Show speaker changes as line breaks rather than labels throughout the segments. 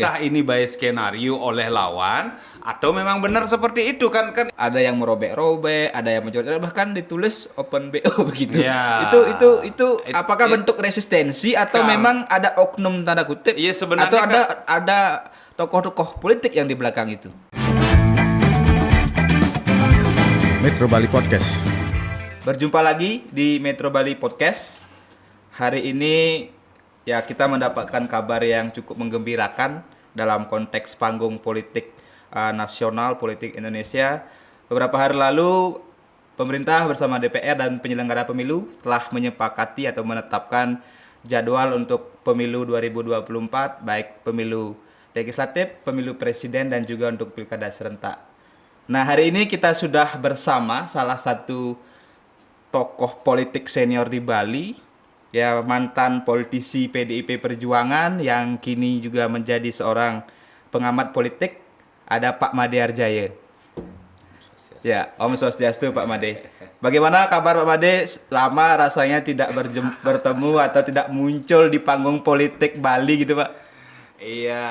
Entah ini by skenario oleh lawan atau memang benar seperti itu kan
Ada yang merobek-robek, ada yang mencuri, bahkan ditulis open BO begitu.
Ya.
Itu apakah bentuk resistensi atau memang ada oknum tanda kutip?
Iya, sebenarnya
atau ada tokoh-tokoh politik yang di belakang itu?
Metro Bali Podcast.
Berjumpa lagi di Metro Bali Podcast. Hari ini ya kita mendapatkan kabar yang cukup menggembirakan dalam konteks panggung politik nasional, politik Indonesia. Beberapa hari lalu pemerintah bersama DPR dan penyelenggara pemilu telah menyepakati atau menetapkan jadwal untuk pemilu 2024, baik pemilu legislatif, pemilu presiden dan juga untuk pilkada serentak. Nah, hari ini kita sudah bersama salah satu tokoh politik senior di Bali, ya mantan politisi PDIP Perjuangan yang kini juga menjadi seorang pengamat politik, ada Pak Made Harjaya. Ya, Om Swastiastu Pak Made. Bagaimana kabar Pak Made? Lama rasanya tidak bertemu atau tidak muncul di panggung politik Bali gitu Pak.
Iya,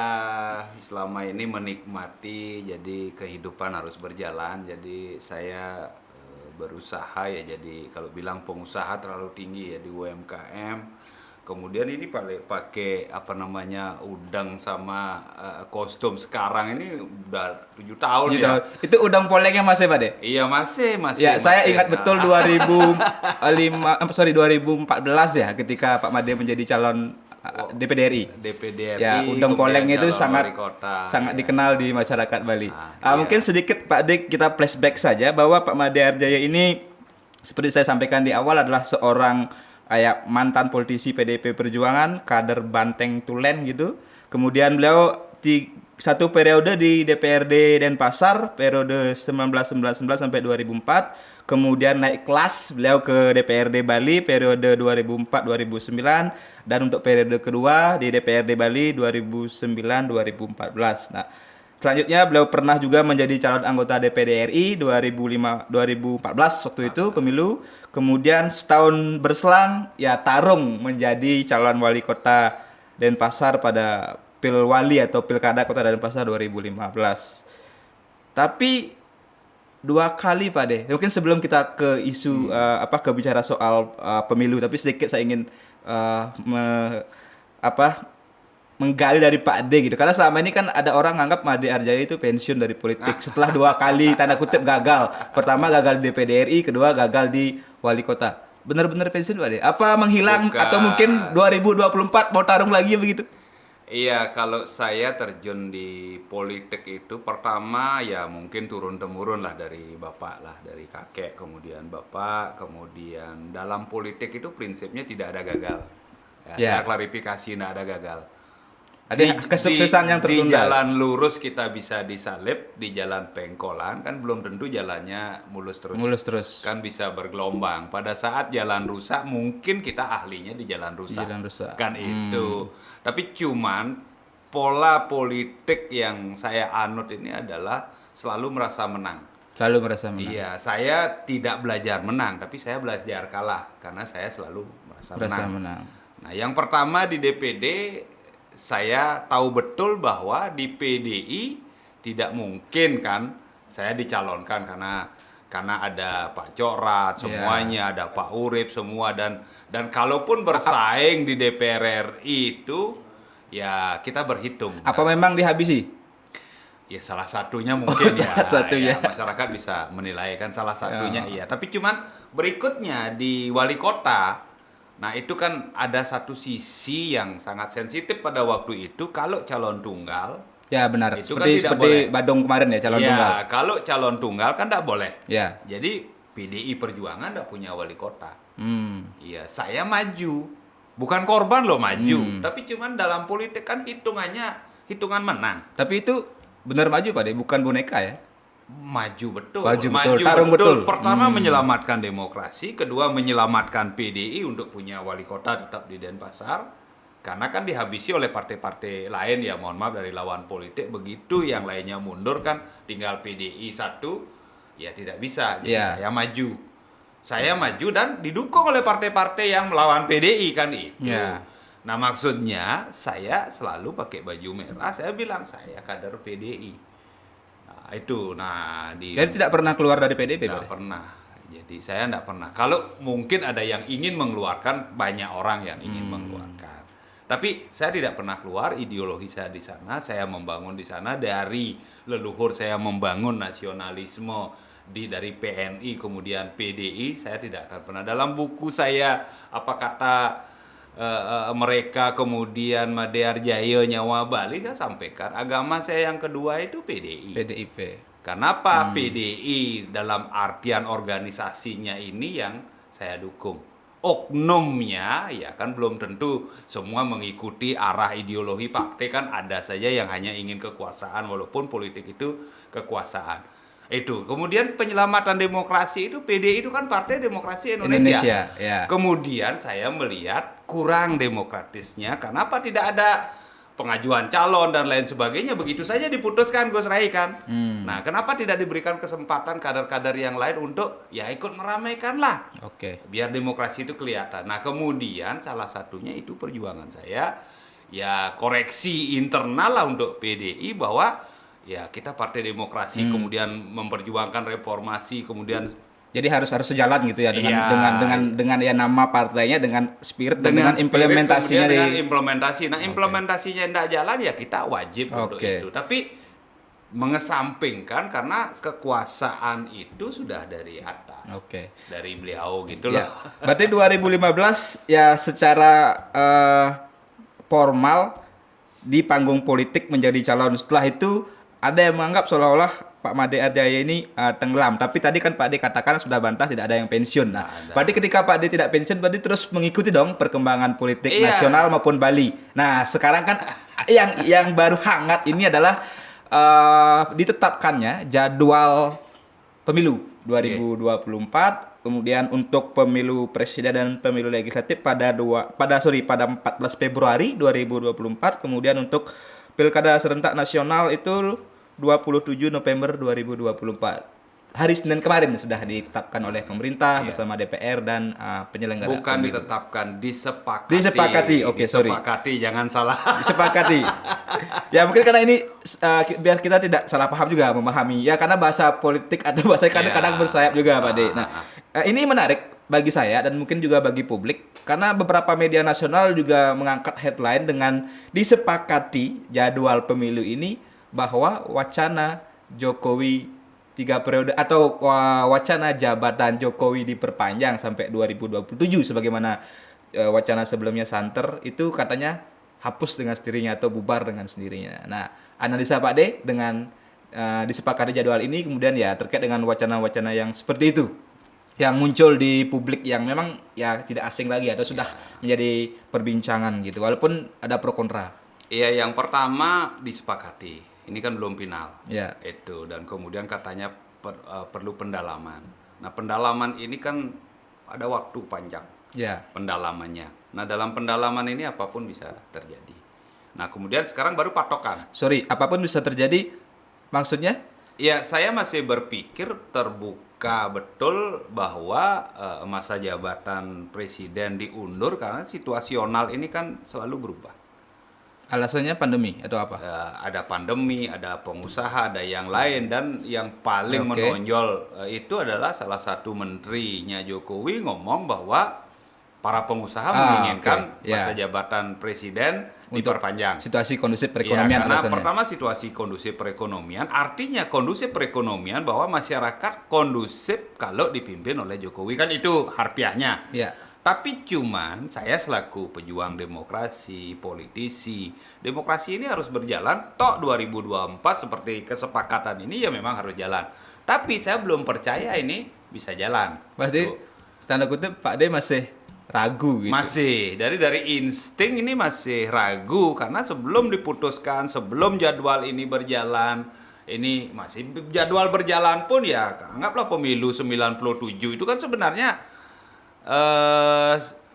selama ini menikmati, jadi kehidupan harus berjalan. Jadi saya berusaha ya, jadi kalau bilang pengusaha terlalu tinggi ya di UMKM. Kemudian ini pakai apa namanya udang sama kostum sekarang ini udah 7 tahun ya.
Itu udang polengnya masih Pak De?
Iya masih.
Ya, saya ingat betul 2014 ya ketika Pak Made menjadi calon DPD RI. Ya, udang poleng itu sangat dikenal di masyarakat Bali. Mungkin sedikit Pak Dik kita flashback saja bahwa Pak Made Harjaya ini seperti saya sampaikan di awal adalah seorang mantan politisi PDIP Perjuangan, kader Banteng Tulen gitu. Kemudian beliau satu periode di DPRD Denpasar periode 1999 sampai 2004. Kemudian naik kelas beliau ke DPRD Bali periode 2004-2009 dan untuk periode kedua di DPRD Bali 2009-2014. Nah, selanjutnya beliau pernah juga menjadi calon anggota DPD RI 2014 waktu itu pemilu. Kemudian setahun berselang ya tarung menjadi calon wali kota Denpasar pada Pilwali atau Pilkada Kota Denpasar 2015. Tapi 2 kali Pak De. Mungkin sebelum kita ke isu ke bicara soal pemilu, tapi sedikit saya ingin menggali dari Pak De gitu. Karena selama ini kan ada orang nganggap Made Harjaya itu pensiun dari politik setelah 2 kali tanda kutip gagal. Pertama gagal di DPD RI, kedua gagal di wali kota. Benar-benar pensiun Pak De? Apa menghilang?
Bukan.
Atau mungkin 2024 mau tarung lagi begitu?
Iya, kalau saya terjun di politik itu pertama ya mungkin turun-temurun lah dari bapak lah, dari kakek, kemudian bapak, kemudian dalam politik itu prinsipnya tidak ada gagal. Saya klarifikasi, tidak ada gagal.
Ada kesuksesan yang tertunda.
Di jalan lurus kita bisa disalib, di jalan pengkolan kan belum tentu jalannya mulus terus.
Mulus terus.
Kan bisa bergelombang. Pada saat jalan rusak mungkin kita ahlinya di jalan rusak. Kan itu. Tapi cuman pola politik yang saya anut ini adalah selalu merasa menang.
Selalu merasa menang.
Iya, saya tidak belajar menang, tapi saya belajar kalah karena saya selalu merasa menang. Nah, yang pertama di DPD saya tahu betul bahwa di PDI tidak mungkin kan saya dicalonkan karena ada Pak Cokrat semuanya, ada Pak Urip semua dan kalaupun bersaing di DPR RI itu ya kita berhitung.
Apa memang dihabisi?
Ya salah satunya mungkin
salah satunya.
Ya masyarakat bisa menilai kan salah satunya iya. Tapi cuman berikutnya di wali kota, nah itu kan ada satu sisi yang sangat sensitif pada waktu itu kalau calon tunggal.
Ya benar.
Itu
seperti Badung kemarin ya calon tunggal.
Ya kalau calon tunggal kan tidak boleh.
Ya.
Jadi PDI Perjuangan tidak punya wali kota. Iya, saya maju. Bukan korban loh maju. Tapi cuman dalam politik kan hitungan menang.
Tapi itu benar maju Pak De, bukan boneka ya?
Maju betul.
Tarung betul.
Pertama menyelamatkan demokrasi, kedua menyelamatkan PDI untuk punya wali kota tetap di Denpasar. Karena kan dihabisi oleh partai-partai lain ya, mohon maaf dari lawan politik, begitu yang lainnya mundur kan tinggal PDI satu, ya tidak bisa. Jadi saya maju dan didukung oleh partai-partai yang melawan PDI kan itu. Nah, maksudnya saya selalu pakai baju merah, saya bilang saya kader PDI. Nah, itu.
Jadi tidak pernah keluar dari PDIP,
Tidak pernah. Jadi saya tidak pernah. Kalau mungkin ada yang ingin mengeluarkan, banyak orang yang ingin mengeluarkan. Tapi saya tidak pernah keluar, ideologi saya di sana, saya membangun di sana dari leluhur saya membangun nasionalisme dari PNI kemudian PDI, saya tidak akan pernah. Dalam buku saya apa kata mereka kemudian Made Arjaya Nyawa Bali, saya sampaikan agama saya yang kedua itu PDI.
PDIP.
Kenapa PDI dalam artian organisasinya ini yang saya dukung. Oknumnya ya kan belum tentu semua mengikuti arah ideologi partai, kan ada saja yang hanya ingin kekuasaan walaupun politik itu kekuasaan. Itu. Kemudian penyelamatan demokrasi itu PDI itu kan Partai Demokrasi Indonesia.
Ya.
Kemudian saya melihat kurang demokratisnya. Kenapa tidak ada pengajuan calon dan lain sebagainya, begitu saja diputuskan Gus Rai kan. Nah, kenapa tidak diberikan kesempatan kader-kader yang lain untuk ya ikut meramaikan lah.
Oke.
Biar demokrasi itu kelihatan. Nah, kemudian salah satunya itu perjuangan saya ya koreksi internal lah untuk PDI bahwa ya kita Partai Demokrasi kemudian memperjuangkan reformasi, kemudian
jadi harus sejalan gitu ya dengan ya nama partainya, dengan spirit dan dengan
spirit,
implementasinya
dengan implementasi. Nah, implementasinya tidak jalan ya kita wajib untuk itu. Tapi mengesampingkan karena kekuasaan itu sudah dari atas. Dari beliau gitu loh.
Ya. Berarti 2015 ya secara formal di panggung politik menjadi calon. Setelah itu ada yang menganggap seolah-olah Pak Made Arjaya ini tenggelam. Tapi tadi kan Pak D katakan sudah bantah tidak ada yang pensiun. Nah, berarti ketika Pak D tidak pensiun, berarti terus mengikuti dong perkembangan politik nasional maupun Bali. Nah, sekarang kan yang baru hangat ini adalah ditetapkannya jadwal pemilu 2024. Kemudian untuk pemilu presiden dan pemilu legislatif pada 14 Februari 2024. Kemudian untuk pilkada serentak nasional itu 27 November 2024. Hari Senin kemarin sudah ditetapkan oleh pemerintah bersama DPR dan penyelenggara.
Bukan
pemilu.
ditetapkan, disepakati.
Disepakati, sorry.
Disepakati, jangan salah.
Disepakati. Ya mungkin karena ini biar kita tidak salah paham juga memahami. Ya karena bahasa politik atau bahasa kadang-kadang bersayap juga Pak D. Nah, ini menarik bagi saya dan mungkin juga bagi publik karena beberapa media nasional juga mengangkat headline dengan disepakati jadwal pemilu ini bahwa wacana Jokowi 3 periode atau wacana jabatan Jokowi diperpanjang sampai 2027 sebagaimana wacana sebelumnya santer itu katanya hapus dengan sendirinya atau bubar dengan sendirinya. Nah, analisa Pak D dengan disepakati jadwal ini kemudian ya terkait dengan wacana-wacana yang seperti itu yang muncul di publik yang memang ya tidak asing lagi atau sudah menjadi perbincangan gitu walaupun ada pro kontra.
Iya, yang pertama disepakati. Ini kan belum final.
Ya.
Itu dan kemudian katanya perlu pendalaman. Nah, pendalaman ini kan ada waktu panjang.
Ya.
Pendalamannya. Nah, dalam pendalaman ini apapun bisa terjadi. Nah, kemudian sekarang baru patokan.
Sorry, apapun bisa terjadi maksudnya?
Ya, saya masih berpikir terbuka betul bahwa masa jabatan presiden diundur karena situasional ini kan selalu berubah.
Alasannya pandemi atau apa?
Ada pandemi, ada pengusaha, ada yang lain dan yang paling menonjol itu adalah salah satu menterinya Jokowi ngomong bahwa para pengusaha menginginkan masa jabatan presiden diperpanjang.
Situasi kondusif perekonomian
karena
alasannya.
Pertama situasi kondusif perekonomian, artinya kondusif perekonomian bahwa masyarakat kondusif kalau dipimpin oleh Jokowi, kan itu harfiahnya.
Ya.
Tapi cuman saya selaku pejuang demokrasi, politisi, demokrasi ini harus berjalan. Tok 2024 seperti kesepakatan ini ya memang harus jalan. Tapi saya belum percaya ini bisa jalan.
Pasti tanda kutip Pak D masih ragu gitu.
Masih dari insting ini masih ragu karena sebelum diputuskan, sebelum jadwal ini berjalan, ini masih jadwal berjalan pun ya anggaplah pemilu 97 itu kan sebenarnya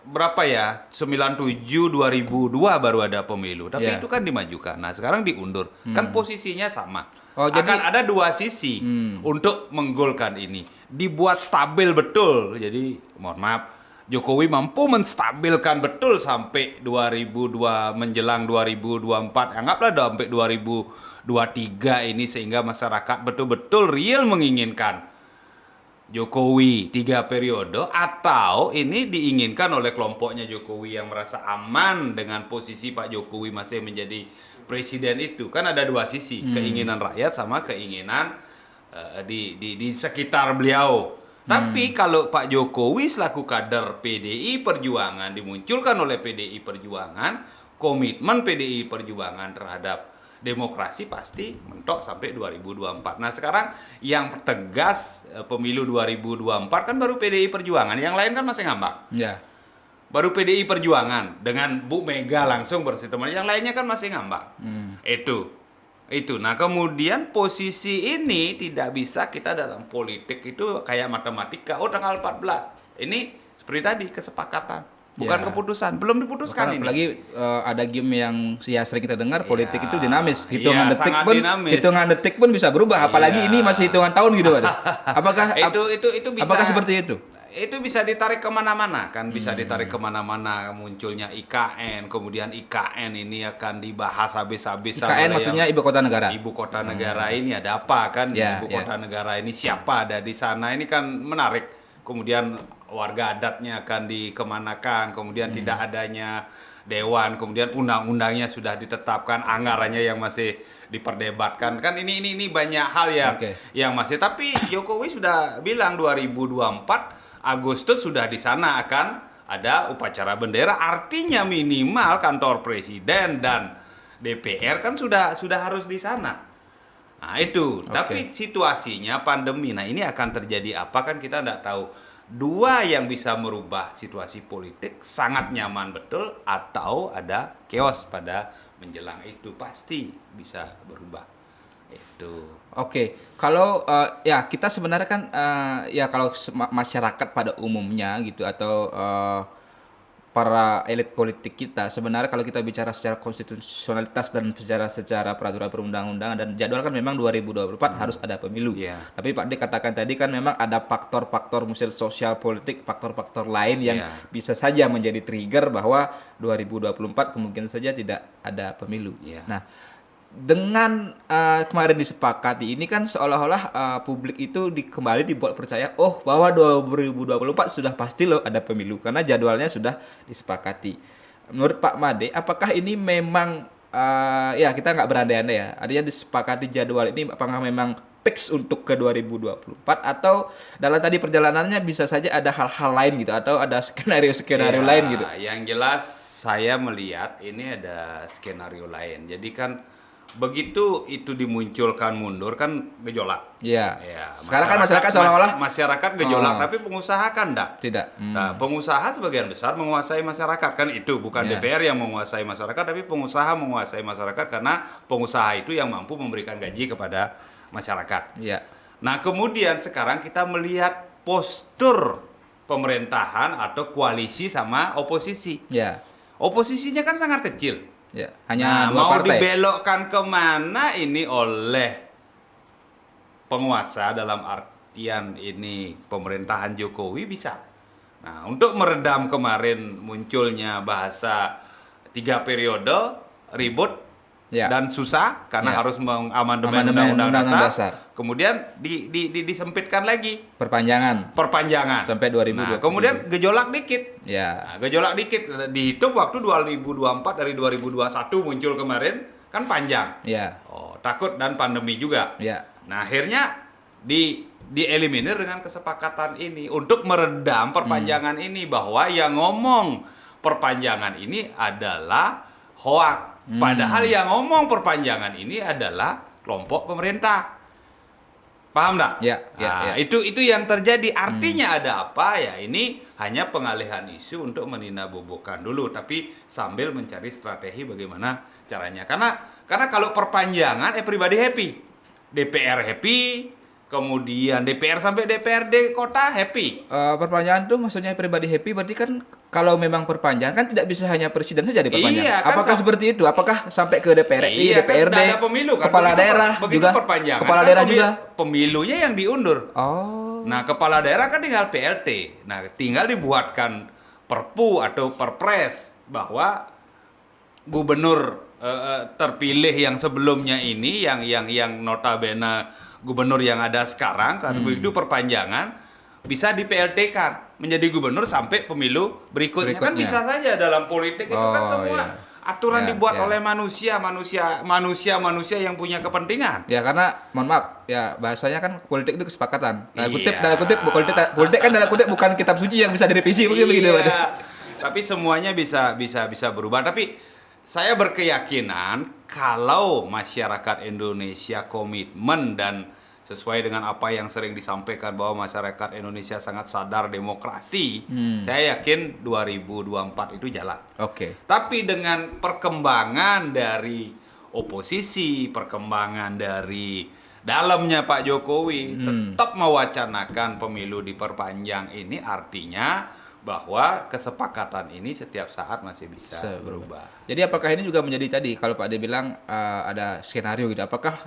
berapa ya 97 2002 baru ada pemilu tapi itu kan dimajukan. Nah sekarang diundur kan posisinya sama. Akan ada dua sisi untuk menggolkan ini, dibuat stabil betul. Jadi mohon maaf Jokowi mampu menstabilkan betul sampai 2002 menjelang 2024, anggaplah sampai 2023 ini, sehingga masyarakat betul-betul real menginginkan Jokowi 3 periode, atau ini diinginkan oleh kelompoknya Jokowi yang merasa aman dengan posisi Pak Jokowi masih menjadi presiden. Itu kan ada dua sisi, keinginan rakyat sama keinginan di sekitar beliau. Tapi kalau Pak Jokowi selaku kader PDI Perjuangan dimunculkan oleh PDI Perjuangan, komitmen PDI Perjuangan terhadap demokrasi pasti mentok sampai 2024. Nah sekarang yang tegas pemilu 2024 kan baru PDI Perjuangan, yang lain kan masih ngambang.
Ya.
Baru PDI Perjuangan dengan Bu Mega langsung berstatement, yang lainnya kan masih ngambang. Itu. Nah kemudian posisi ini tidak bisa kita dalam politik itu kayak matematika. Oh tanggal 14. Ini seperti tadi kesepakatan, bukan keputusan. Belum diputuskan.
Apalagi ada game yang sering kita dengar, politik itu dinamis. Hitungan detik pun bisa berubah. Apalagi ini masih hitungan tahun gitu, Pak. Apakah
itu bisa?
Apakah seperti itu?
Itu bisa ditarik kemana-mana kan, bisa ditarik kemana-mana. Munculnya IKN, kemudian IKN ini akan dibahas habis-habisan.
IKN maksudnya ibu kota negara.
Ibu kota negara ini ada apa kan? Ibu kota negara ini siapa ada di sana, ini kan menarik. Kemudian warga adatnya akan dikemanakan, kemudian tidak adanya dewan, kemudian undang-undangnya sudah ditetapkan, anggarannya yang masih diperdebatkan kan. Ini banyak hal yang masih. Tapi Jokowi sudah bilang 2024 Agustus sudah di sana akan ada upacara bendera, artinya minimal kantor presiden dan DPR kan sudah harus di sana. Nah itu, tapi situasinya pandemi. Nah ini akan terjadi apa kan kita tidak tahu. Dua yang bisa merubah situasi politik, sangat nyaman betul, atau ada chaos pada menjelang itu, pasti bisa berubah. Itu.
Kalau ya kita sebenarnya kan ya kalau masyarakat pada umumnya gitu, atau para elit politik kita, sebenarnya kalau kita bicara secara konstitusionalitas dan secara peraturan perundang-undangan dan jadwal kan memang 2024 harus ada pemilu. Tapi Pak D katakan tadi kan memang ada faktor-faktor misalnya sosial politik, faktor-faktor lain yang bisa saja menjadi trigger bahwa 2024 kemungkinan saja tidak ada pemilu. Nah, dengan kemarin disepakati ini kan seolah-olah publik itu kembali dibuat percaya bahwa 2024 sudah pasti loh ada pemilu karena jadwalnya sudah disepakati. Menurut Pak Made, apakah ini memang ya kita nggak berandai-andai ya, artinya disepakati jadwal ini apakah memang fix untuk ke 2024 atau dalam tadi perjalanannya bisa saja ada hal-hal lain gitu, atau ada skenario lain gitu?
Yang jelas saya melihat ini ada skenario lain. Jadi kan begitu itu dimunculkan mundur kan gejolak.
Sekarang kan masyarakat seolah-olah
masyarakat gejolak, tapi pengusaha kan enggak.
Tidak.
Nah, pengusaha sebagian besar menguasai masyarakat kan, itu bukan DPR yang menguasai masyarakat, tapi pengusaha menguasai masyarakat karena pengusaha itu yang mampu memberikan gaji kepada masyarakat. Nah, kemudian sekarang kita melihat postur pemerintahan atau koalisi sama oposisi. Oposisinya kan sangat kecil.
Hanya dua
mau
partai.
Dibelokkan kemana ini oleh penguasa, dalam artian ini pemerintahan Jokowi bisa. Nah, untuk meredam kemarin munculnya bahasa 3 periode, ribut dan susah karena harus mengamandemen Undang-Undang Dasar. Kemudian disempitkan lagi. Perpanjangan
sampai 2020.
Nah, kemudian gejolak dikit. Gejolak dikit. Dihitung waktu 2024 dari 2021 muncul kemarin kan panjang. Takut dan pandemi juga. Nah, akhirnya dieliminir dengan kesepakatan ini untuk meredam perpanjangan ini, bahwa yang ngomong perpanjangan ini adalah hoak. Padahal yang ngomong perpanjangan ini adalah kelompok pemerintah. Paham enggak? Itu yang terjadi. Artinya ada apa ya? Ini hanya pengalihan isu untuk meninabobokan dulu, tapi sambil mencari strategi bagaimana caranya. Karena kalau perpanjangan pribadi happy, DPR happy, kemudian DPR sampai DPRD kota happy.
Perpanjangan itu maksudnya pribadi happy, berarti kan kalau memang perpanjangan kan tidak bisa hanya presiden saja diperpanjang.
Kan
apakah seperti itu? Apakah sampai ke DPR, DPRD,
kan ada pemilu, kan?
kepala daerah juga?
Perpanjangan,
kepala
kan
daerah juga.
Pemilunya yang diundur. Nah, kepala daerah kan tinggal PLT. Nah, tinggal dibuatkan perpu atau perpres bahwa gubernur terpilih yang sebelumnya ini yang notabene gubernur yang ada sekarang karena itu perpanjangan bisa di PLT-kan menjadi gubernur sampai pemilu berikutnya. Kan bisa saja dalam politik itu kan semua aturan dibuat oleh manusia yang punya kepentingan.
Ya karena mohon maaf ya bahasanya kan politik itu kesepakatan. Politik kan dalam kutip bukan kitab suci yang bisa direvisi begitu.
Tapi semuanya bisa berubah. Tapi saya berkeyakinan kalau masyarakat Indonesia komitmen dan sesuai dengan apa yang sering disampaikan bahwa masyarakat Indonesia sangat sadar demokrasi, saya yakin 2024 itu jalan.
Oke.
Tapi dengan perkembangan dari oposisi, perkembangan dari dalamnya Pak Jokowi tetap mewacanakan pemilu diperpanjang, ini artinya bahwa kesepakatan ini setiap saat masih bisa berubah.
Jadi apakah ini juga menjadi tadi kalau Pak Ade bilang ada skenario gitu, apakah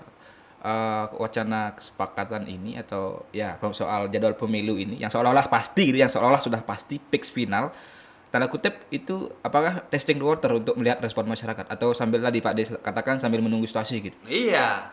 wacana kesepakatan ini atau ya soal jadwal pemilu ini yang seolah-olah pasti gitu, yang seolah-olah sudah pasti fix final, tanda kutip itu apakah testing the water untuk melihat respon masyarakat atau sambil tadi Pak Ade katakan sambil menunggu situasi gitu?
Iya,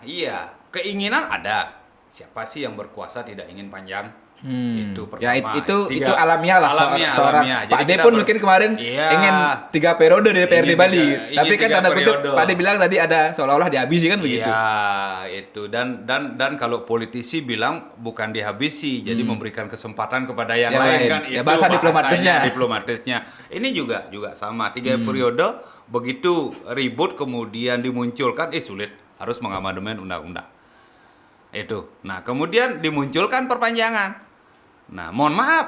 keinginan ada. Siapa sih yang berkuasa tidak ingin panjang? Itu pertama.
Ya itu alamiah lah seorang Pak Ade pun mungkin kemarin ingin 3 periode di DPRD Bali. Tapi kan tanda kutip Pak Ade bilang tadi ada seolah-olah dihabisi kan begitu.
Iya, itu dan kalau politisi bilang bukan dihabisi, jadi memberikan kesempatan kepada yang lain kan
ya,
itu
bahasa
diplomatisnya. Ini juga sama 3 periode begitu ribut kemudian dimunculkan sulit harus mengamandemen undang-undang. Itu. Nah, kemudian dimunculkan perpanjangan. Nah, mohon maaf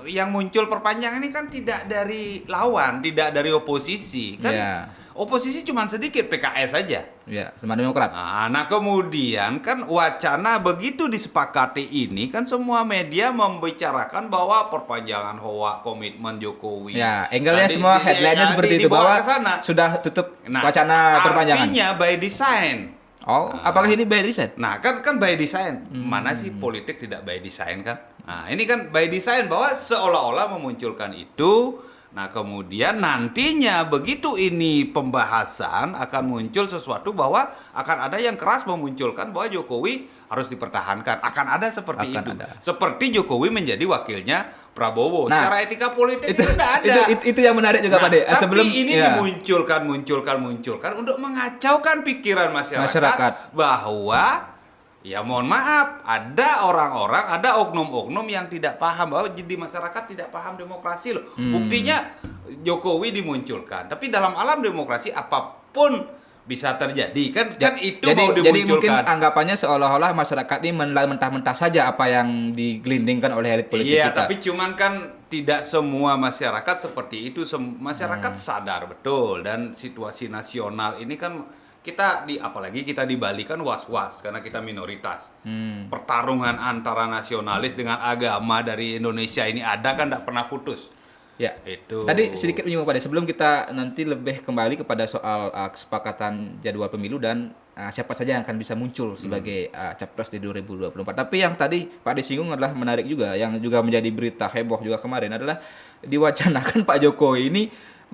yang muncul perpanjangan ini kan tidak dari lawan, tidak dari oposisi. Kan oposisi cuma sedikit, PKS saja.
Ya, sama Demokrat.
Nah, kemudian kan wacana begitu disepakati ini kan semua media membicarakan bahwa perpanjangan hoak komitmen Jokowi.
Ya, angle-nya semua headline-nya seperti itu bahwa sudah tutup wacana perpanjangan.
Artinya by design.
Apakah ini by design?
Nah, kan by design. Mana sih politik tidak by design kan? Nah, ini kan by design bahwa seolah-olah memunculkan itu. Nah, kemudian nantinya begitu ini pembahasan akan muncul sesuatu bahwa akan ada yang keras memunculkan bahwa Jokowi harus dipertahankan. Akan ada seperti itu. Seperti Jokowi menjadi wakilnya Prabowo.
Nah,
secara etika politik itu sudah ada.
Itu yang menarik juga Pak De.
Tapi ini dimunculkan untuk mengacaukan pikiran masyarakat. Bahwa ya mohon maaf, ada orang-orang, ada oknum-oknum yang tidak paham bahwa di masyarakat tidak paham demokrasi loh. Buktinya Jokowi dimunculkan. Tapi dalam alam demokrasi apapun bisa terjadi kan itu mau dimunculkan.
Jadi mungkin anggapannya seolah-olah masyarakat ini mentah-mentah saja apa yang digelindingkan oleh elit politik kita.
Iya, tapi cuman kan tidak semua masyarakat seperti itu. Masyarakat sadar betul dan situasi nasional ini kan apalagi kita di Bali kan was-was karena kita minoritas. Pertarungan antara nasionalis dengan agama dari Indonesia ini ada kan tidak pernah putus.
Ya.
Itu.
Tadi sedikit menyinggung pada sebelum kita nanti lebih kembali kepada soal kesepakatan jadwal pemilu dan siapa saja yang akan bisa muncul sebagai capres di 2024. Tapi yang tadi Pak disinggung adalah menarik juga, yang juga menjadi berita heboh juga kemarin adalah diwacanakan Pak Jokowi ini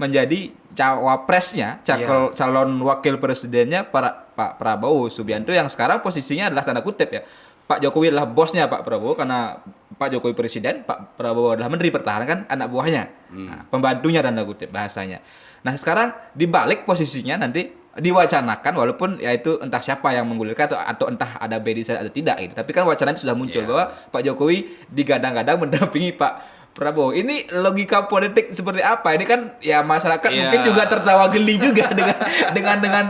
menjadi cawapresnya, calon wakil presidennya Pak Prabowo Subianto yang sekarang posisinya adalah tanda kutip ya. Pak Jokowi adalah bosnya Pak Prabowo karena Pak Jokowi presiden, Pak Prabowo adalah menteri pertahanan kan anak buahnya. Nah, pembantunya tanda kutip bahasanya. Nah, sekarang dibalik posisinya nanti diwacanakan walaupun ya itu entah siapa yang menggulirkan atau entah ada bedisan atau tidak gitu. Tapi kan wacana itu sudah muncul bahwa Pak Jokowi digadang-gadang mendampingi Pak Prabowo. Ini logika politik seperti apa? Ini kan ya masyarakat mungkin juga tertawa geli juga dengan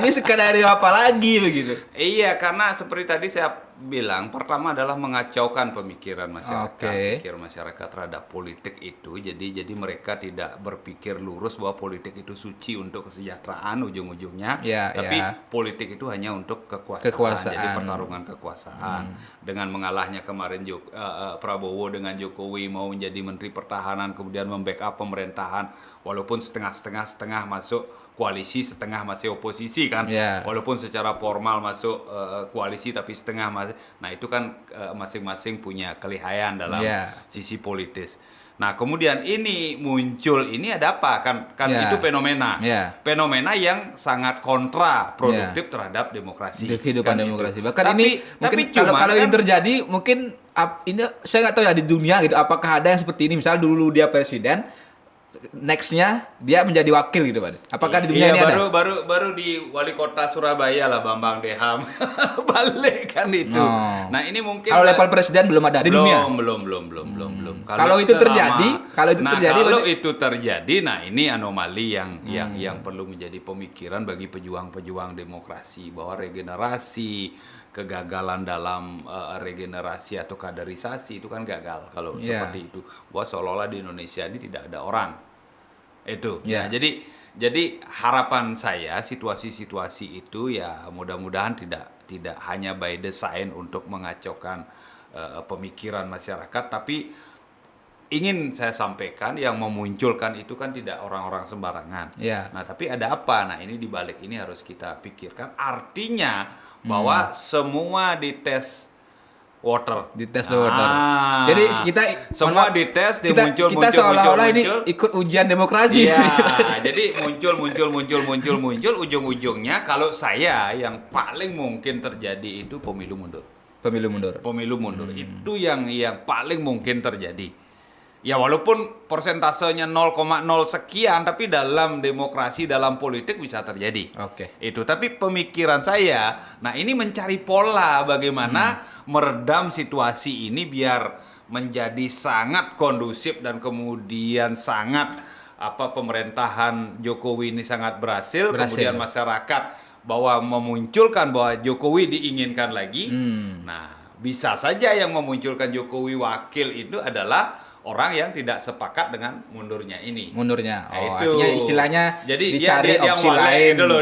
ini skenario apa lagi begitu.
Iya, karena seperti tadi saya bilang, pertama adalah mengacaukan pemikiran masyarakat, pikir masyarakat terhadap politik itu. Jadi mereka tidak berpikir lurus bahwa politik itu suci untuk kesejahteraan ujung-ujungnya, tapi politik itu hanya untuk kekuasaan. Jadi pertarungan kekuasaan. Dengan mengalahnya kemarin Prabowo dengan Jokowi mau menjadi Menteri Pertahanan, kemudian membackup pemerintahan, walaupun setengah masuk koalisi, setengah masih oposisi kan, walaupun secara formal masuk koalisi tapi setengah masih. Nah itu kan masing-masing punya kelihayan dalam sisi politis. Nah, kemudian ini muncul, ini ada apa? Kan itu fenomena. Fenomena yang sangat kontraproduktif terhadap demokrasi.
Kehidupan demokrasi. Bahkan tapi kalau ini terjadi, mungkin ini saya nggak tahu ya di dunia gitu, apakah ada yang seperti ini? Misal dulu dia presiden, next-nya dia menjadi wakil gitu, Pak. Apakah di dunia ini ada?
Baru di wali kota Surabaya lah Bambang Deham balik kan itu. Nah, ini mungkin
kalau level presiden belum ada di dunia.
Belum.
Kalau itu
terjadi, nah ini anomali yang perlu menjadi pemikiran bagi pejuang-pejuang demokrasi, bahwa regenerasi, kegagalan dalam regenerasi atau kaderisasi itu kan gagal kalau seperti itu. Bahwa seolah-olah di Indonesia ini tidak ada orang. Itu. Nah, jadi harapan saya situasi-situasi itu ya mudah-mudahan tidak hanya by design untuk mengacaukan pemikiran masyarakat, tapi ingin saya sampaikan yang memunculkan itu kan tidak orang-orang sembarangan. Nah, tapi ada apa? Nah, ini dibalik ini harus kita pikirkan. Artinya bahwa semua dites water.
Jadi kita
semua dites, muncul.
Kita seolah-olah ini ikut ujian demokrasi.
Jadi muncul, ujung-ujungnya kalau saya yang paling mungkin terjadi itu pemilu mundur. Itu yang paling mungkin terjadi. Ya walaupun persentasenya 0,0 sekian, tapi dalam demokrasi, dalam politik bisa terjadi. Itu. Tapi pemikiran saya, nah ini mencari pola bagaimana meredam situasi ini biar menjadi sangat kondusif dan kemudian sangat pemerintahan Jokowi ini sangat berhasil. Kemudian masyarakat bahwa memunculkan bahwa Jokowi diinginkan lagi. Nah, bisa saja yang memunculkan Jokowi wakil itu adalah orang yang tidak sepakat dengan mundurnya ini.
Artinya istilahnya
jadi
dicari opsi lain
dulu.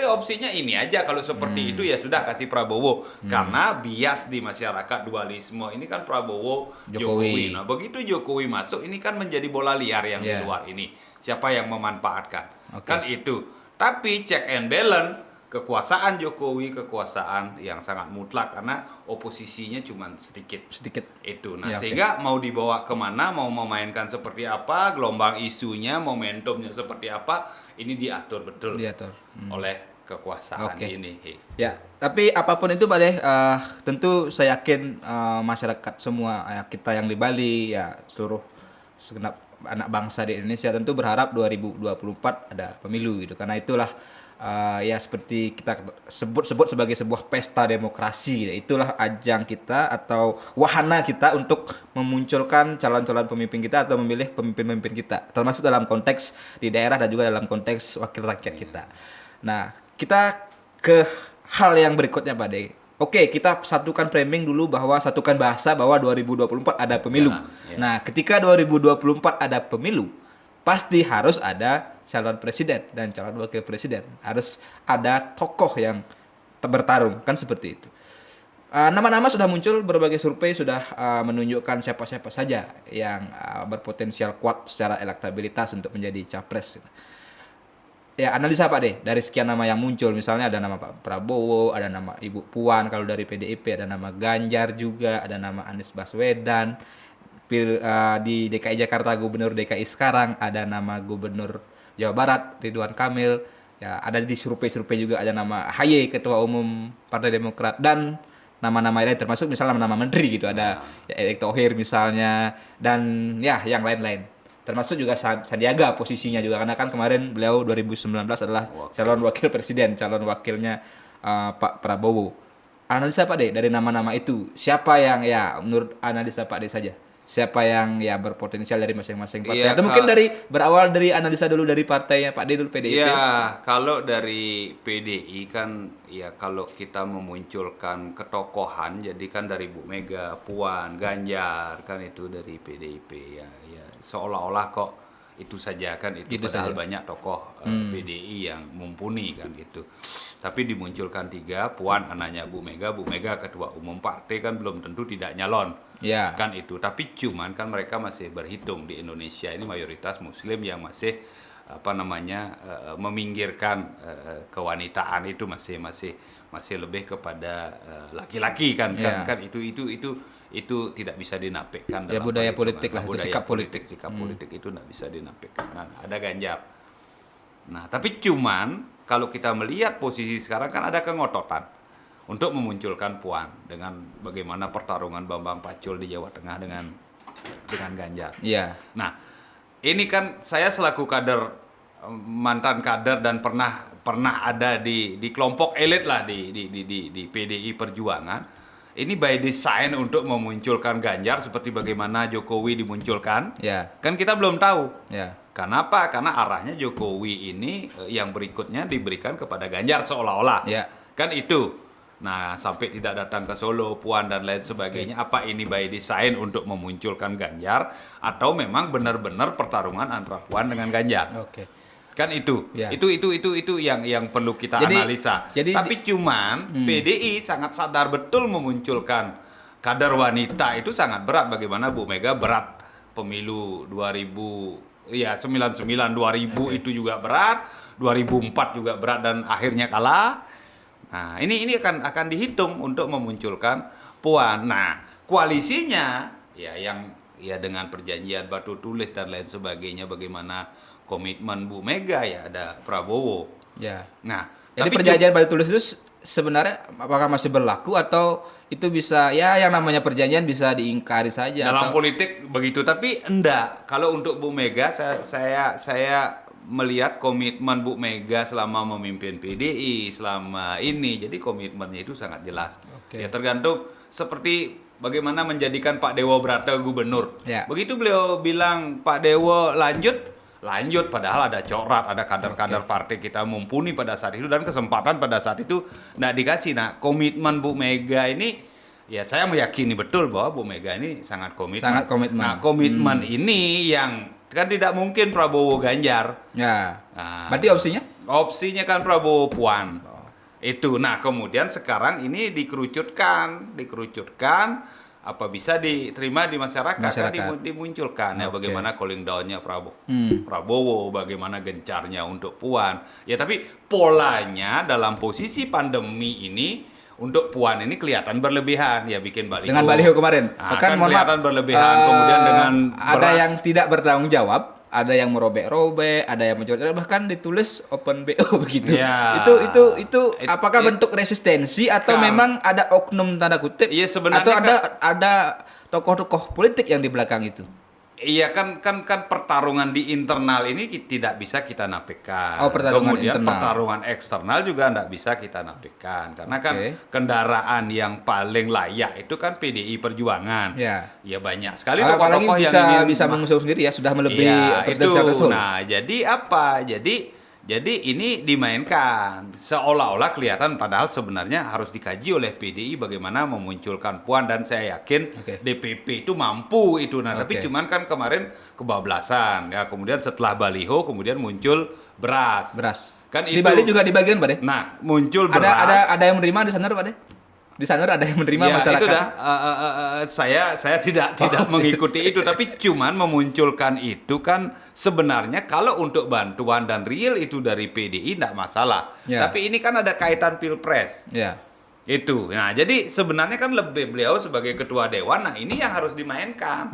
Opsinya ini aja. Kalau seperti itu ya sudah kasih Prabowo. Karena bias di masyarakat dualisme ini kan Prabowo Jokowi. Nah, begitu Jokowi masuk ini kan menjadi bola liar yang di luar ini. Siapa yang memanfaatkan? Kan itu. Tapi check and balance, kekuasaan Jokowi, kekuasaan yang sangat mutlak karena oposisinya cuma sedikit itu. Nah, sehingga mau dibawa kemana, mau memainkan seperti apa, gelombang isunya, momentumnya seperti apa, ini diatur betul oleh kekuasaan ini.
Ya, tapi apapun itu Pak Deh, tentu saya yakin masyarakat semua, kita yang di Bali, ya seluruh segenap anak bangsa di Indonesia tentu berharap 2024 ada pemilu gitu. Karena itulah ya seperti kita sebut sebagai sebuah pesta demokrasi. Itulah ajang kita atau wahana kita untuk memunculkan calon-calon pemimpin kita atau memilih pemimpin-pemimpin kita, termasuk dalam konteks di daerah dan juga dalam konteks wakil rakyat kita. Nah, kita ke hal yang berikutnya Pak De. Oke, kita satukan framing dulu bahwa satukan bahasa bahwa 2024 ada pemilu. Nah, ketika 2024 ada pemilu, pasti harus ada calon presiden dan calon wakil presiden. Harus ada tokoh yang bertarung, kan seperti itu. Nama-nama sudah muncul, berbagai survei sudah menunjukkan siapa-siapa saja yang berpotensial kuat secara elektabilitas untuk menjadi capres. Ya, analisa Pak De, dari sekian nama yang muncul, misalnya ada nama Pak Prabowo, ada nama Ibu Puan kalau dari PDIP, ada nama Ganjar juga, ada nama Anies Baswedan. Di DKI Jakarta, Gubernur DKI sekarang ada nama Gubernur Jawa Barat Ridwan Kamil. Ya, ada di survei-survei juga ada nama AHY, Ketua Umum Partai Demokrat, dan nama-nama lain termasuk misalnya nama menteri gitu, ada Erick Thohir misalnya, dan ya yang lain-lain. Termasuk juga Sandiaga posisinya juga, karena kan kemarin beliau 2019 adalah calon wakil presiden, calon wakilnya Pak Prabowo. Analisa Pak De dari nama-nama itu, siapa yang ya menurut analisa Pak De saja, siapa yang ya berpotensial dari masing-masing partai? Atau mungkin berawal dari analisa dulu dari partainya Pak De dulu, PDIP.
Ya, kalau dari PDI kan ya kalau kita memunculkan ketokohan, jadi kan dari Bu Mega, Puan, Ganjar, kan itu dari PDIP ya seolah-olah kok itu saja kan itu padahal banyak tokoh PDI yang mumpuni kan gitu. Tapi dimunculkan 3, Puan anaknya Bu Mega ketua umum partai kan belum tentu tidak nyalon. Kan itu. Tapi cuman kan mereka masih berhitung di Indonesia ini mayoritas muslim yang masih meminggirkan kewanitaan itu masih lebih kepada laki-laki kan itu tidak bisa dinafikan dalam
budaya politik lah,
budaya
sikap politik
itu tidak bisa dinafikan. Nah, ada Ganjar. Nah, tapi cuman kalau kita melihat posisi sekarang kan ada kengototan untuk memunculkan Puan dengan bagaimana pertarungan Bambang Pacul di Jawa Tengah dengan Ganjar.
Iya.
Nah, ini kan saya selaku mantan kader dan pernah ada di kelompok elit lah di PDI Perjuangan. Ini by design untuk memunculkan Ganjar seperti bagaimana Jokowi dimunculkan.
Ya.
Kan kita belum tahu.
Ya.
Kenapa? Karena arahnya Jokowi ini yang berikutnya diberikan kepada Ganjar seolah-olah.
Ya.
Kan itu. Nah, sampai tidak datang ke Solo, Puan dan lain sebagainya. Apa ini by design untuk memunculkan Ganjar atau memang benar-benar pertarungan antara Puan dengan Ganjar?
Oke.
Kan itu.
Ya.
Itu yang perlu kita analisa. Tapi cuman PDI sangat sadar betul memunculkan kader wanita itu sangat berat. Bagaimana Bu Mega berat pemilu 99 2000 itu juga berat, 2004 juga berat dan akhirnya kalah. Nah, ini akan dihitung untuk memunculkan Puan. Nah, koalisinya ya dengan perjanjian batu tulis dan lain sebagainya, bagaimana komitmen Bu Mega ya ada Prabowo.
Ya.
Nah,
jadi
tapi
perjanjian batu tulis itu sebenarnya apakah masih berlaku atau itu bisa yang namanya perjanjian bisa diingkari saja
dalam politik begitu, tapi enggak. Kalau untuk Bu Mega saya melihat komitmen Bu Mega selama memimpin PDI selama ini, jadi komitmennya itu sangat jelas. Ya tergantung seperti bagaimana menjadikan Pak Dewo Brata gubernur.
Ya.
Begitu beliau bilang Pak Dewo lanjut, padahal ada corak, ada kader-kader partai kita mumpuni pada saat itu dan kesempatan pada saat itu nggak dikasih. Nah, komitmen Bu Mega ini ya saya meyakini betul bahwa Bu Mega ini sangat komitmen. Nah, komitmen ini yang kan tidak mungkin Prabowo Ganjar.
Ya.
Nah,
berarti opsinya?
Opsinya kan Prabowo Puan. Itu. Nah, kemudian sekarang ini dikerucutkan apa bisa diterima di masyarakat. Kan dimunculkan ya bagaimana cooling down-nya Prabowo, bagaimana gencarnya untuk Puan. Ya tapi polanya dalam posisi pandemi ini untuk Puan ini kelihatan berlebihan, ya bikin baliho.
Dengan baliho kemarin.
Nah, kan kelihatan berlebihan, kemudian dengan
ada
beras.
yang tidak bertanggung jawab, ada yang merobek-robek, ada yang mencuri, bahkan ditulis open BO begitu.
Ya.
Itu apakah bentuk resistensi atau memang ada oknum tanda kutip?
Iya, sebenarnya
atau ada tokoh-tokoh politik yang di belakang itu?
Iya kan pertarungan di internal ini tidak bisa kita nafikan.
Kemudian
pertarungan eksternal juga tidak bisa kita nafikan. Karena kan kendaraan yang paling layak itu kan PDI Perjuangan. Ya banyak sekali tokoh-tokoh yang
bisa mengusung sendiri ya, sudah melebihi presidensial threshold.
Nah, jadi apa? Jadi ini dimainkan seolah-olah kelihatan, padahal sebenarnya harus dikaji oleh PDI bagaimana memunculkan Puan, dan saya yakin DPP itu mampu itu. Nah, tapi cuman kan kemarin kebablasan ya. Kemudian setelah baliho kemudian muncul beras. Kan
di Bali juga dibagian, Pak De.
Nah, muncul beras.
Ada yang menerima di sana, Pak De? Di sana ada yang menerima masyarakat.
Itu dah, saya tidak mengikuti itu, tapi cuman memunculkan itu kan sebenarnya kalau untuk bantuan dan real itu dari PDI tidak masalah. Tapi ini kan ada kaitan Pilpres. Itu. Nah, jadi sebenarnya kan lebih beliau sebagai ketua dewan, nah ini yang harus dimainkan.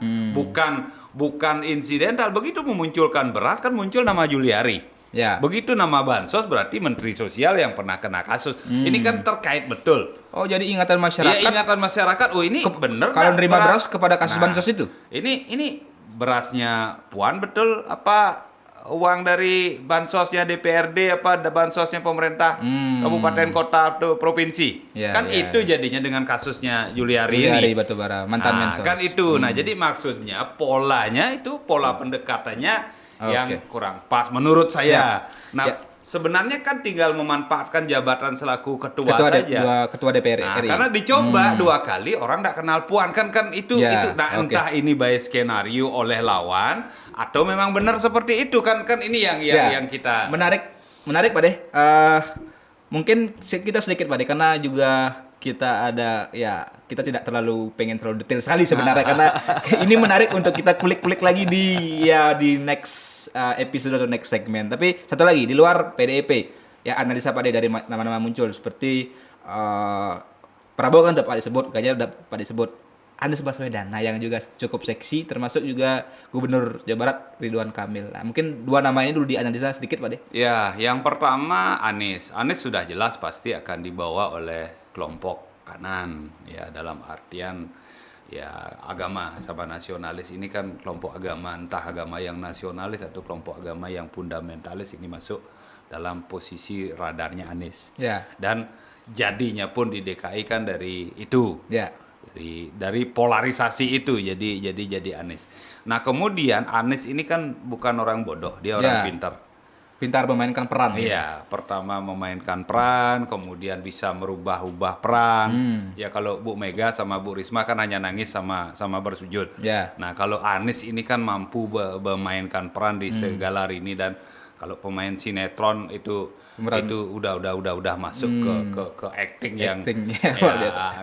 Bukan insidental. Begitu memunculkan beras kan muncul nama Juliari. Begitu nama bansos berarti Menteri Sosial yang pernah kena kasus. Ini kan terkait betul.
Oh, jadi ingatan masyarakat.
Ya, ingatan masyarakat. Oh, ini benar.
Kalau nerima beras kepada kasus bansos itu.
Ini berasnya Puan betul apa uang dari bansosnya DPRD apa bansosnya pemerintah kabupaten kota atau provinsi. Itu jadinya dengan kasusnya Juliari ini.
Batubara, mantan Mensos.
Kan itu. Nah, jadi maksudnya polanya itu pola pendekatannya yang kurang pas menurut saya. Nah, sebenarnya kan tinggal memanfaatkan jabatan selaku ketua saja.
Ketua DPR RI.
Karena dicoba 2 kali orang tidak kenal Puan kan itu. Nah, entah ini by skenario oleh lawan atau memang benar seperti itu kan ini yang kita
menarik Pak De. Mungkin kita sedikit Pak De, karena juga kita kita tidak pengen terlalu detail sekali sebenarnya karena ini menarik untuk kita kulik-kulik lagi di next episode atau next segmen. Tapi satu lagi di luar PDIP, ya analisa Pak De dari nama-nama muncul seperti Prabowo kan udah Pak disebut, Ganjar udah Pak disebut, Anies Baswedan, nah yang juga cukup seksi, termasuk juga Gubernur Jawa Barat Ridwan Kamil. Nah, mungkin dua nama ini dulu dianalisa sedikit Pak De.
Ya, yang pertama Anies. Anies sudah jelas pasti akan dibawa oleh kelompok kanan, ya dalam artian ya agama sama nasionalis ini kan kelompok agama, entah agama yang nasionalis atau kelompok agama yang fundamentalis ini masuk dalam posisi radarnya Anies.
Ya.
Dan jadinya pun di DKI kan dari itu.
Ya.
Dari polarisasi itu jadi Anies. Nah kemudian Anies ini kan bukan orang bodoh, dia orang
pintar memainkan peran.
Iya, pertama memainkan peran, kemudian bisa merubah-ubah peran. Ya kalau Bu Mega sama Bu Risma kan hanya nangis sama bersujud.
Ya.
Nah kalau Anies ini kan mampu memainkan peran di segala lini, dan kalau pemain sinetron itu udah masuk ke acting yang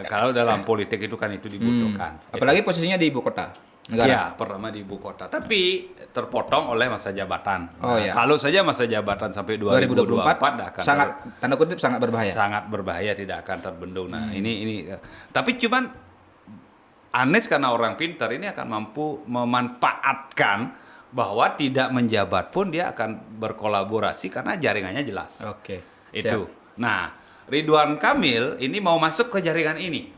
kalau dalam politik itu kan itu dibutuhkan.
Apalagi posisinya di ibu kota negara.
Ya, pertama di ibu kota, tapi terpotong oleh masa jabatan.
Iya.
Kalau saja masa jabatan sampai 2024 akan
sangat tanda kutip sangat berbahaya.
Sangat berbahaya, tidak akan terbendung. Nah, ini tapi cuman Anies karena orang pintar ini akan mampu memanfaatkan bahwa tidak menjabat pun dia akan berkolaborasi karena jaringannya jelas.
Oke.
Itu. Nah, Ridwan Kamil ini mau masuk ke jaringan ini.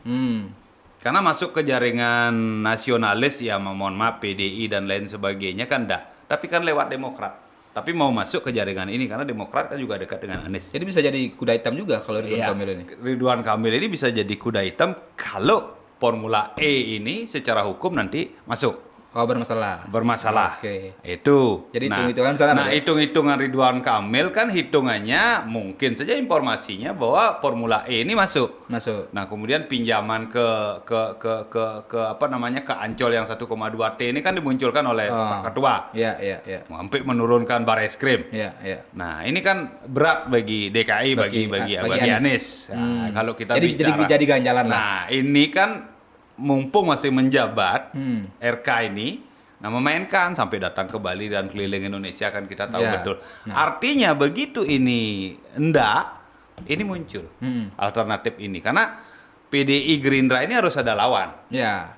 Karena masuk ke jaringan nasionalis ya, mohon maaf PDI dan lain sebagainya kan enggak. Tapi kan lewat Demokrat. Tapi mau masuk ke jaringan ini karena Demokrat kan juga dekat dengan Anies.
Jadi bisa jadi kuda hitam juga kalau Ridwan Kamil ini.
Ridwan Kamil ini bisa jadi kuda hitam kalau Formula E ini secara hukum nanti masuk.
Oh, bermasalah.
Oke. Itu.
Jadi hitung-hitungan sana.
Nah, hitung-hitungan Ridwan Kamil kan hitungannya mungkin saja informasinya bahwa Formula E ini masuk. Nah, kemudian pinjaman ke apa namanya ke Ancol yang 1,2 T ini kan dimunculkan oleh Pak Ketua.
Iya.
Sampai menurunkan Bareskrim.
Iya.
Nah, ini kan berat bagi DKI bagi Anies. Nah, kalau kita bicara
jadi ganjalan lah.
Nah, ini kan mumpung masih menjabat RK ini, nah memainkan sampai datang ke Bali dan keliling Indonesia kan kita tahu betul. Artinya begitu ini ini muncul alternatif ini karena PDI Gerindra ini harus ada lawan.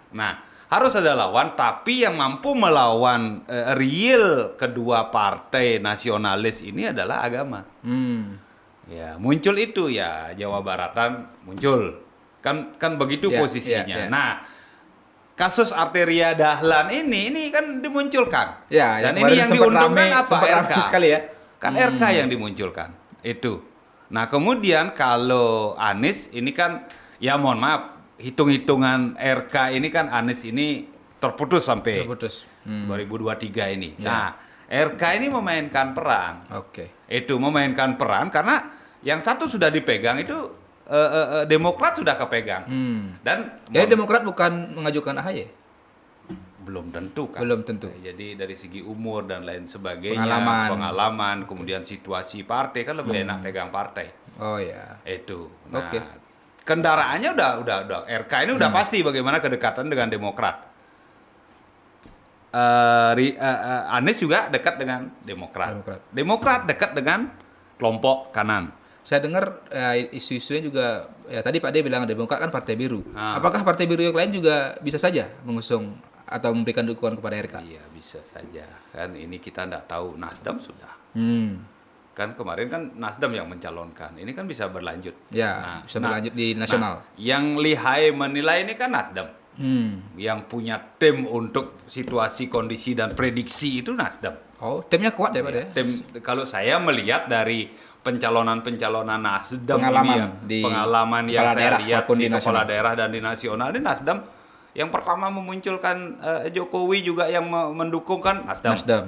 Nah, harus ada lawan, tapi yang mampu melawan real kedua partai nasionalis ini adalah agama. Ya, muncul itu ya Jawa Baratan muncul. Kan begitu posisinya. Nah, kasus Arteria Dahlan ini kan dimunculkan. Dan ini yang diuntungkan apa? RK.
Sekali ya.
Kan RK yang dimunculkan. Itu. Nah, kemudian kalau Anies ini kan ya mohon maaf, hitung-hitungan RK ini kan Anies ini terputus sampai 2023 ini. Nah, RK ini memainkan peran. Itu memainkan peran karena yang satu sudah dipegang itu Demokrat sudah kepegang. Dan
jadi Demokrat bukan mengajukan AHY?
Belum tentu kan.
Belum tentu.
Jadi dari segi umur dan lain sebagainya, pengalaman, kemudian situasi partai kan lebih enak pegang partai.
Oh ya.
Itu. Nah, kendaraannya udah RK ini udah pasti bagaimana kedekatan dengan Demokrat. Anies juga dekat dengan Demokrat dekat dengan kelompok kanan.
Saya dengar isu-isunya juga tadi Pak D bilang Demokrat kan partai biru. Apakah partai biru yang lain juga bisa saja mengusung atau memberikan dukungan kepada RK?
Iya, bisa saja. Kan ini kita enggak tahu. Nasdem sudah. Kan kemarin kan Nasdem yang mencalonkan. Ini kan bisa berlanjut.
Ya, bisa berlanjut di nasional.
Yang lihai menilai ini kan Nasdem. Yang punya tim untuk situasi, kondisi dan prediksi itu Nasdem.
Oh, timnya kuat ya Pak D?
Tim, kalau saya melihat dari pencalonan Nasdem pengalaman yang saya lihat di kepala daerah dan di nasional, ini Nasdem yang pertama memunculkan Jokowi juga yang mendukung kan Nasdem.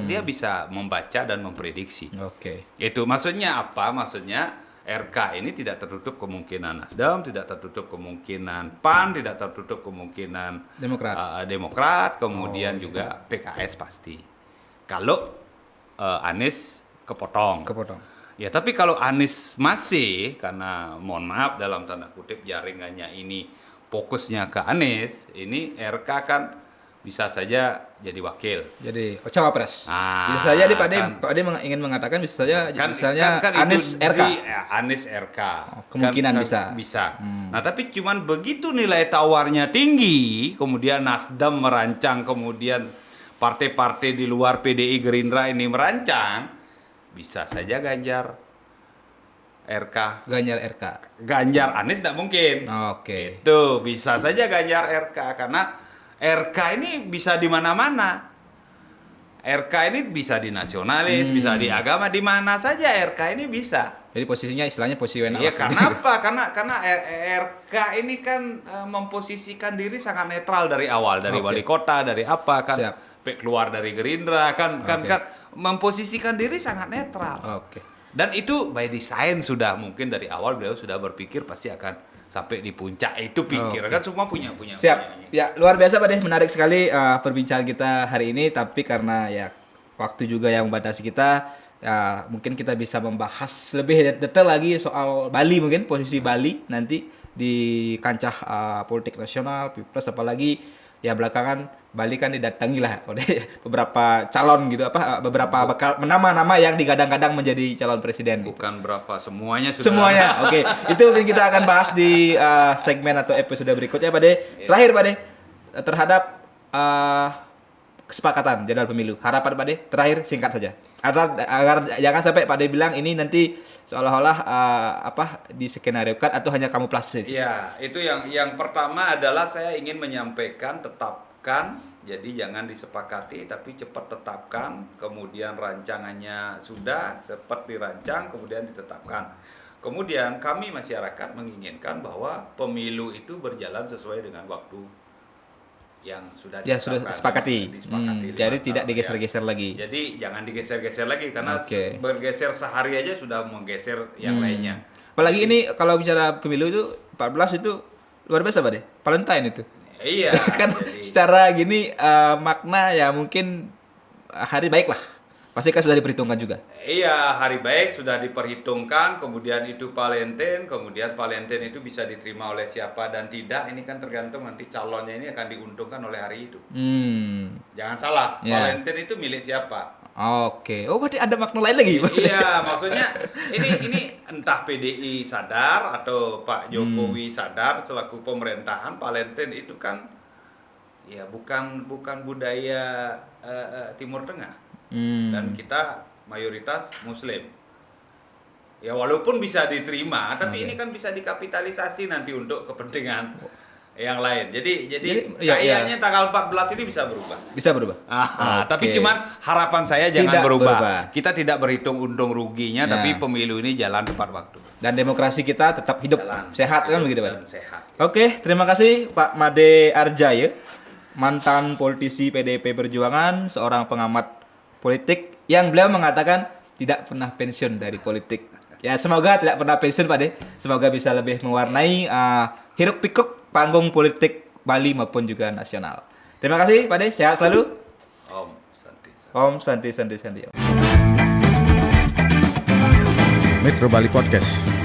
Dia bisa membaca dan memprediksi. Itu maksudnya apa? Maksudnya RK ini tidak tertutup kemungkinan Nasdem, tidak tertutup kemungkinan PAN, tidak tertutup kemungkinan Demokrat, kemudian juga PKS pasti. Kalau Anies kepotong. Ya tapi kalau Anies masih, karena mohon maaf dalam tanda kutip jaringannya ini fokusnya ke Anies, ini RK kan bisa saja jadi wakil.
Jadi cawapres.
Ah,
Bisa saja Pak De
kan,
ingin mengatakan bisa saja
itu
misalnya Anies RK.
Anies RK.
Kemungkinan
bisa. Nah, tapi cuman begitu nilai tawarnya tinggi, kemudian Nasdem merancang, kemudian partai-partai di luar PDI Gerindra ini merancang, bisa saja Ganjar RK. Ganjar Anies tidak mungkin.
Oke.
Itu bisa saja Ganjar RK karena RK ini bisa di mana-mana. RK ini bisa di nasionalis, bisa di agama, di mana saja RK ini bisa.
Jadi posisinya istilahnya posisi wena.
Iya, karena apa? Karena RK ini kan memposisikan diri sangat netral dari awal, dari wali kota, dari apa kan.
Siap.
Keluar dari Gerindra kan memposisikan diri sangat netral.
Oke.
Dan itu by design sudah mungkin dari awal beliau sudah berpikir pasti akan sampai di puncak itu kan semua punya.
Siap. Ya, luar biasa Pak De, menarik sekali perbincangan kita hari ini, tapi karena ya waktu juga yang membatasi kita, ya mungkin kita bisa membahas lebih detail lagi soal Bali, mungkin posisi Bali nanti di kancah politik nasional, Pilpres, apalagi ya belakangan Bali kan didatangi lah oleh beberapa calon gitu, beberapa nama-nama yang digadang-gadang menjadi calon presiden.
Bukan berapa, semuanya sudah.
Semuanya, oke. Itu mungkin kita akan bahas di segmen atau episode berikutnya, Pak De. Terakhir, Pak De, terhadap kesepakatan jadwal pemilu. Harapan Pak De, terakhir singkat saja. Agar jangan sampai Pak De bilang ini nanti seolah-olah diskenariokan atau hanya kamuflase.
Iya, itu yang pertama adalah saya ingin menyampaikan tetapkan, jadi jangan disepakati tapi cepat tetapkan, kemudian rancangannya sudah cepat dirancang kemudian ditetapkan. Kemudian kami masyarakat menginginkan bahwa pemilu itu berjalan sesuai dengan waktu yang sudah
disepakati. Jadi tidak digeser-geser lagi.
Jadi jangan digeser-geser lagi karena bergeser sehari aja sudah menggeser yang lainnya.
Apalagi ini kalau bicara pemilu itu 14 itu luar biasa Pak De. Valentine itu.
Iya.
Kan jadi, secara gini makna ya mungkin hari baik lah. Pasti kan sudah diperhitungkan juga.
Iya, hari baik sudah diperhitungkan, kemudian itu Valentine, kemudian Valentine itu bisa diterima oleh siapa dan tidak, ini kan tergantung nanti calonnya ini akan diuntungkan oleh hari itu. Jangan salah, Valentine itu milik siapa?
Oke. Oh, berarti ada makna lain lagi.
Iya, maksudnya ini entah PDI sadar atau Pak Jokowi sadar selaku pemerintahan, Valentine itu kan ya bukan budaya Timur Tengah. Dan kita mayoritas Muslim. Ya walaupun bisa diterima, tapi ini kan bisa dikapitalisasi nanti untuk kepentingan yang lain. Jadi kayaknya tanggal 14 ini bisa berubah.
Bisa berubah.
Tapi cuman harapan saya jangan berubah. Kita tidak berhitung untung ruginya, tapi pemilu ini jalan tepat waktu.
Dan demokrasi kita tetap hidup, sehat kan begitu Pak.
Sehat.
Oke, terima kasih Pak Made Arjaya, mantan politisi PDIP Perjuangan, seorang pengamat politik yang beliau mengatakan tidak pernah pensiun dari politik. Ya semoga tidak pernah pensiun Pak De. Semoga bisa lebih mewarnai hiruk pikuk panggung politik Bali maupun juga nasional. Terima kasih Pak De, sehat selalu. Om Santi.
Metro Bali Podcast.